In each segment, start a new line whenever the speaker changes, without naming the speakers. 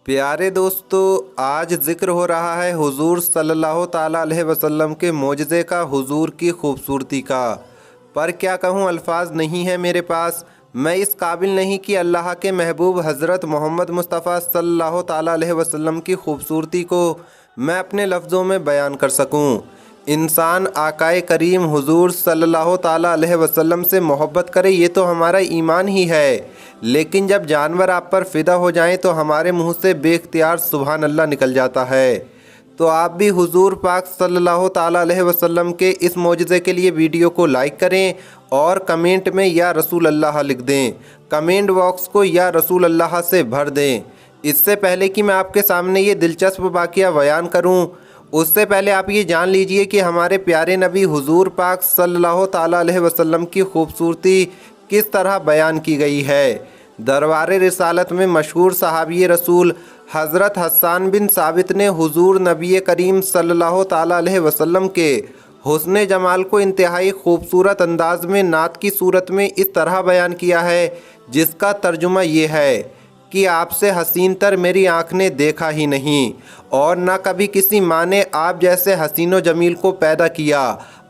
प्यारे दोस्तों, आज ज़िक्र हो रहा है हुजूर सल्लल्लाहु ताला अलैहि वसल्लम के मोजज़े का, हुजूर की खूबसूरती का। पर क्या कहूँ, अल्फाज नहीं है मेरे पास। मैं इस काबिल नहीं कि अल्लाह के महबूब हज़रत मोहम्मद मुस्तफ़ा सल्लल्लाहु ताला अलैहि वसल्लम की खूबसूरती को मैं अपने लफ्ज़ों में बयान कर सकूँ। इंसान आकाए करीम हुजूर सल्लल्लाहु ताला अलैहि वसल्लम से मोहब्बत करे, ये तो हमारा ईमान ही है। लेकिन जब जानवर आप पर फ़िदा हो जाएं तो हमारे मुंह से बेख्तियार सुभान अल्लाह निकल जाता है। तो आप भी हुजूर पाक सल्लल्लाहु ताला अलैहि वसल्लम के इस मोजज़े के लिए वीडियो को लाइक करें और कमेंट में या रसूल अल्लाह लिख दें। कमेंट बॉक्स को या रसूल अल्लाह से भर दें। इससे पहले कि मैं आपके सामने ये दिलचस्प वाक़या बयान करूं, उससे पहले आप ये जान लीजिए कि हमारे प्यारे नबी हुजूर पाक सल्लल्लाहु ताला अलैहि वसल्लम की खूबसूरती किस तरह बयान की गई है। दरबार रिसालत में मशहूर सहाबी रसूल हज़रत हस्सान बिन साबित ने हुजूर नबी करीम सल्लल्लाहु ताला अलैहि वसल्लम के हुस्न जमाल को इंतहाई खूबसूरत अंदाज में नात की सूरत में इस तरह बयान किया है, जिसका तर्जुमा ये है कि आपसे हसीन तर मेरी आँख ने देखा ही नहीं और न कभी किसी माँ ने आप जैसे हसीन व जमील को पैदा किया।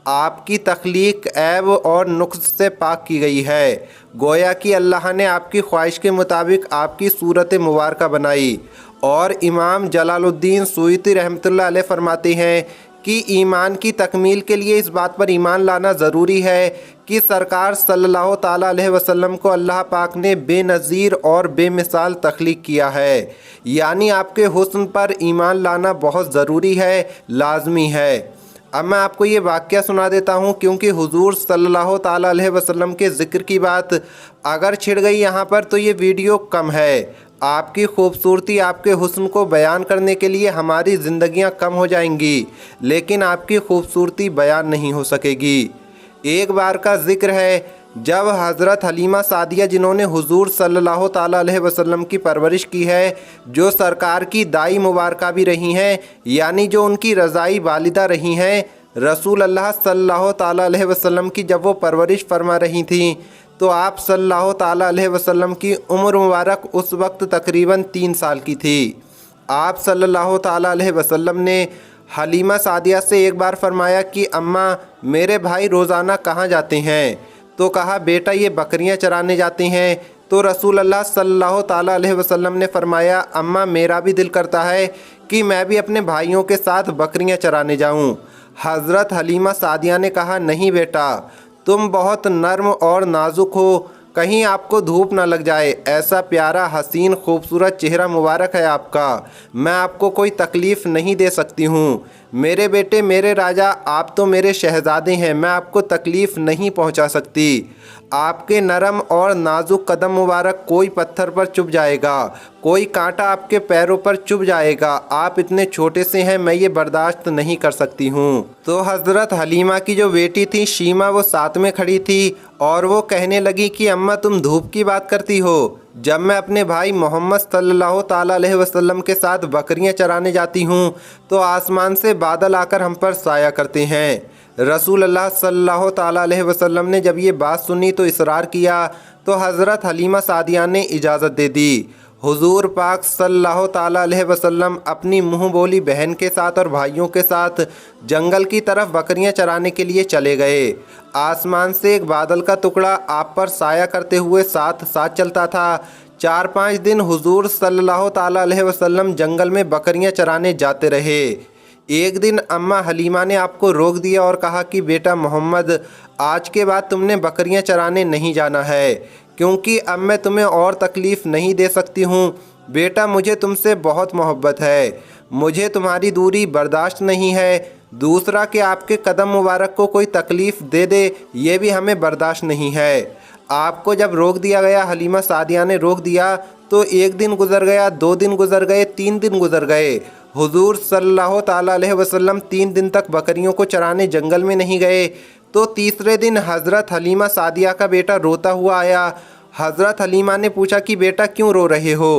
आपकी तख्लीक ऐब और नुक्स से पाक की गई है। गोया कि अल्लाह ने आपकी ख्वाहिश के मुताबिक आपकी सूरत मुबारका बनाई। और इमाम जलालुद्दीन सुयूती रहमतुल्लाह अलैह फरमाते हैं कि ईमान की तकमील के लिए इस बात पर ईमान लाना ज़रूरी है कि सरकार सल्लल्लाहु ताला अलैहि वसल्लम को अल्लाह पाक ने बेनज़ीर और बेमिसाल तख्लीक किया है। यानी आपके हुस्न पर ईमान लाना बहुत ज़रूरी है, लाजमी है। अब मैं आपको ये वाक़या सुना देता हूँ, क्योंकि हुजूर सल्लल्लाहु ताला अलैहि वसल्लम के ज़िक्र की बात अगर छिड़ गई यहाँ पर तो ये वीडियो कम है। आपकी खूबसूरती, आपके हुस्न को बयान करने के लिए हमारी ज़िंदगियाँ कम हो जाएंगी, लेकिन आपकी खूबसूरती बयान नहीं हो सकेगी। एक बार का ज़िक्र है जब हज़रत हलीमा सादिया, जिन्होंने हुजूर सल्लल्लाहु ताला अलैहि वसल्लम की परवरिश की है, जो सरकार की दाई मुबारका भी रही हैं, यानी जो उनकी रज़ाई वालिदा रही हैं, रसूल अल्लाह सल्लल्लाहु ताला अलैहि वसल्लम की जब वो परवरिश फरमा रही थीं तो आप सल्लल्लाहु ताला अलैहि वसल्लम की उम्र मुबारक उस वक्त तकरीबन 3 साल की थी। आप सल्लल्लाहु ताला अलैहि वसल्लम ने हलीमा सादिया से एक बार फरमाया कि अम्मा, मेरे भाई रोज़ाना कहाँ जाते हैं? तो कहा, बेटा ये बकरियां चराने जाते हैं। तो रसूल अल्लाह सल्लल्लाहु ताला अलैहि वसल्लम ने फरमाया, अम्मा मेरा भी दिल करता है कि मैं भी अपने भाइयों के साथ बकरियां चराने जाऊं। हज़रत हलीमा सादिया ने कहा, नहीं बेटा, तुम बहुत नर्म और नाजुक हो, कहीं आपको धूप ना लग जाए। ऐसा प्यारा हसीन खूबसूरत चेहरा मुबारक है आपका, मैं आपको कोई तकलीफ़ नहीं दे सकती हूँ। मेरे बेटे, मेरे राजा, आप तो मेरे शहज़ादे हैं, मैं आपको तकलीफ़ नहीं पहुँचा सकती। आपके नरम और नाजुक कदम मुबारक कोई पत्थर पर चुभ जाएगा, कोई कांटा आपके पैरों पर चुभ जाएगा। आप इतने छोटे से हैं, मैं ये बर्दाश्त नहीं कर सकती हूँ। तो हज़रत हलीमा की जो बेटी थी शीमा, वो साथ में खड़ी थी और वो कहने लगी कि अम्मा, तुम धूप की बात करती हो, जब मैं अपने भाई मोहम्मद सल्लल्लाहु ताला अलैहि वसल्लम के साथ बकरियां चराने जाती हूँ तो आसमान से बादल आकर हम पर साया करते हैं। रसूल अल्लाह सल्लल्लाहु ताला अलैहि वसल्लम ने जब ये बात सुनी तो इसरार किया, तो हज़रत हलीमा सादिया ने इजाज़त दे दी। हुजूर पाक सल्लल्लाहु ताला अलैहि वसल्लम अपनी मुँह बोली बहन के साथ और भाइयों के साथ जंगल की तरफ बकरियां चराने के लिए चले गए। आसमान से एक बादल का टुकड़ा आप पर साया करते हुए साथ साथ चलता था। 4-5 दिन हुजूर सल्लल्लाहु ताला अलैहि वसल्लम जंगल में बकरियां चराने जाते रहे। एक दिन अम्मा हलीमा ने आपको रोक दिया और कहा कि बेटा मोहम्मद, आज के बाद तुमने बकरियां चराने नहीं जाना है, क्योंकि अब मैं तुम्हें और तकलीफ़ नहीं दे सकती हूँ। बेटा, मुझे तुमसे बहुत मोहब्बत है, मुझे तुम्हारी दूरी बर्दाश्त नहीं है। दूसरा कि आपके कदम मुबारक को कोई तकलीफ़ दे दे, ये भी हमें बर्दाश्त नहीं है। आपको जब रोक दिया गया, हलीमा सादिया ने रोक दिया, तो 1 दिन गुजर गया, 2 दिन गुजर गए, 3 दिन गुजर गए। हुजूर सल्लल्लाहु ताला अलैहि वसल्लम 3 दिन तक बकरियों को चराने जंगल में नहीं गए। तो तीसरे दिन हज़रत हलीमा सादिया का बेटा रोता हुआ आया। हज़रत हलीमा ने पूछा कि बेटा क्यों रो रहे हो?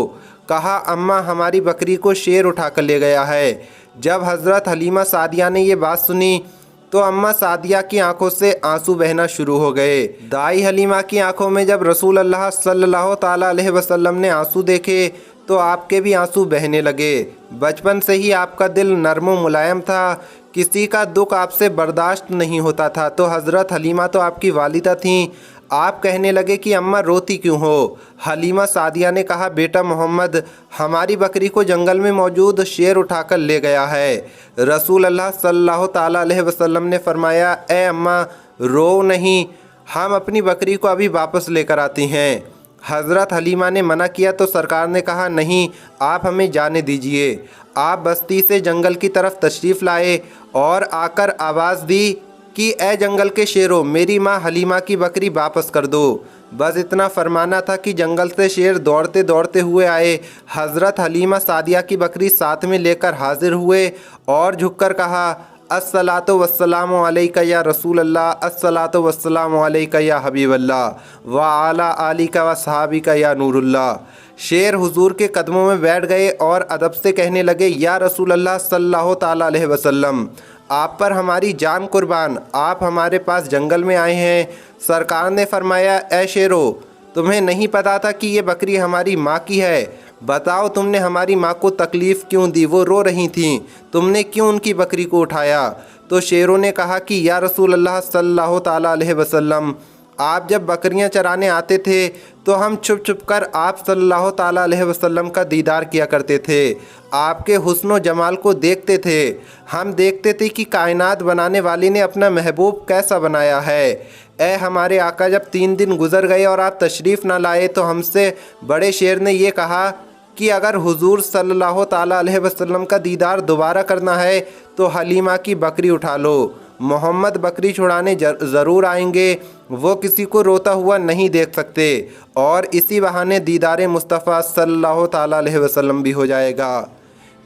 कहा, अम्मा, हमारी बकरी को शेर उठा कर ले गया है। जब हज़रत हलीमा सादिया ने ये बात सुनी तो अम्मा सादिया की आंखों से आंसू बहना शुरू हो गए। दाई हलीमा की आंखों में जब रसूल अल्लाह सल्लल्लाहु ताला अलैहि वसल्लम ने आंसू देखे तो आपके भी आंसू बहने लगे। बचपन से ही आपका दिल नरम व मुलायम था, किसी का दुख आपसे बर्दाश्त नहीं होता था। तो हज़रत हलीमा तो आपकी वालिदा थीं। आप कहने लगे कि अम्मा रोती क्यों हो? हलीमा सादिया ने कहा, बेटा मोहम्मद, हमारी बकरी को जंगल में मौजूद शेर उठाकर ले गया है। रसूल अल्लाह सल्लल्लाहु ताला अलैहि वसल्लम ने फरमाया, ए अम्मा रो नहीं, हम अपनी बकरी को अभी वापस लेकर आती हैं। हज़रत हलीमा ने मना किया तो सरकार ने कहा, नहीं, आप हमें जाने दीजिए। आप बस्ती से जंगल की तरफ तशरीफ़ लाए और आकर आवाज़ दी कि ए जंगल के शेरों, मेरी माँ हलीमा की बकरी वापस कर दो। बस इतना फरमाना था कि जंगल से शेर दौड़ते दौड़ते हुए आए, हज़रत हलीमा सादिया की बकरी साथ में लेकर हाजिर हुए और झुककर कहा, अस्सलातु वस्सलामु अलैका या रसूल अल्लाह, अस्सलातु वस्सलामु अलैका या हबीब अल्लाह व अला आलिका व सहाबिका या नूरुल्लाह। शेर हुजूर के कदमों में बैठ गए और अदब से कहने लगे, या रसूल अल्लाह सल्लल्लाहु ताला अलैहि वसल्लम, आप पर हमारी जान कुर्बान, आप हमारे पास जंगल में आए हैं। सरकार ने फरमाया, ए शेरो, तुम्हें नहीं पता था कि ये बकरी हमारी माँ की है? बताओ, तुमने हमारी माँ को तकलीफ़ क्यों दी? वो रो रही थीं, तुमने क्यों उनकी बकरी को उठाया? तो शेरों ने कहा कि या रसूल अल्लाह सल्लल्लाहु ताला अलैहि वसल्लम, आप जब बकरियां चराने आते थे तो हम छुप छुप कर आप सल्लल्लाहु ताला अलैहि वसल्लम का दीदार किया करते थे, आपके हुस्न व जमाल को देखते थे। हम देखते थे कि कायनात बनाने वाली ने अपना महबूब कैसा बनाया है। ए हमारे आका, जब 3 दिन गुजर गए और आप तशरीफ़ ना लाए तो हमसे बड़े शेर ने ये कहा कि अगर हुजूर सल्लल्लाहु ताला अलैहि वसल्लम का दीदार दोबारा करना है तो हलीमा की बकरी उठा लो। मोहम्मद बकरी छुड़ाने ज़रूर आएंगे, वो किसी को रोता हुआ नहीं देख सकते और इसी बहाने दीदार मुस्तफ़ा सल्लल्लाहु ताला अलैहि वसल्लम भी हो जाएगा।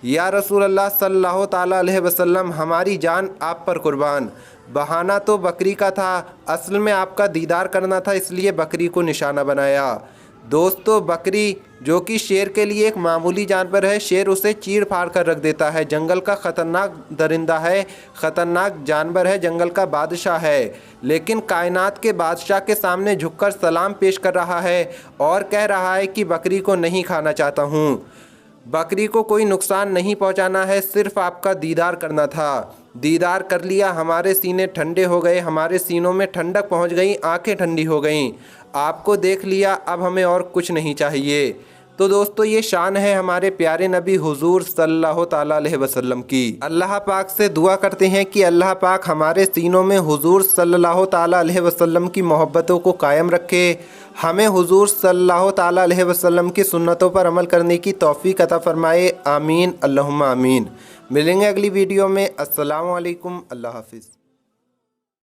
या रसूल अल्लाह सल्लल्लाहु ताला अलैहि वसल्लम, हमारी जान आप पर कुर्बान। बहाना तो बकरी का था, असल में आपका दीदार करना था, इसलिए बकरी को निशाना बनाया। दोस्तों, बकरी जो कि शेर के लिए एक मामूली जानवर है, शेर उसे चीर फाड़ कर रख देता है। जंगल का ख़तरनाक दरिंदा है, ख़तरनाक जानवर है, जंगल का बादशाह है, लेकिन कायनात के बादशाह के सामने झुककर सलाम पेश कर रहा है और कह रहा है कि बकरी को नहीं खाना चाहता हूँ। बकरी को कोई नुकसान नहीं पहुँचाना है, सिर्फ़ आपका दीदार करना था। दीदार कर लिया, हमारे सीने ठंडे हो गए, हमारे सीनों में ठंडक पहुँच गई, आंखें ठंडी हो गईं। आपको देख लिया, अब हमें और कुछ नहीं चाहिए। तो दोस्तों, ये शान है हमारे प्यारे नबी हुजूर सल्लल्लाहु ताला अलैहि वसल्लम की। अल्लाह पाक से दुआ करते हैं कि अल्लाह पाक हमारे सीनों में हुजूर सल्लल्लाहु ताला अलैहि वसल्लम की मोहब्बतों को कायम रखे, हमें हुजूर सल्लल्लाहु ताला अलैहि वसल्लम की सुन्नतों पर अमल करने की तौफीक अता फरमाए। आमीन अल्लाहुम्मा आमीन। मिलेंगे अगली वीडियो में। अस्सलामु अलैकुम, अल्लाह हाफिज़।